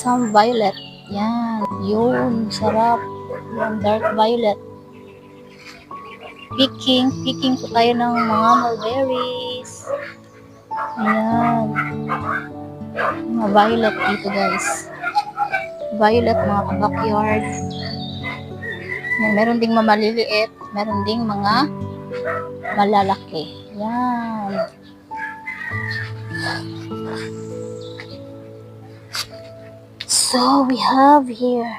some violet. Yan. Yun. Sarap. Yan. Dark violet. Picking po tayo ng mga mulberries. Ayan. Mga violet dito guys. Violet mga backyard. Yan. Meron ding maliliit. Meron ding mga malalaki. Yan. So we have here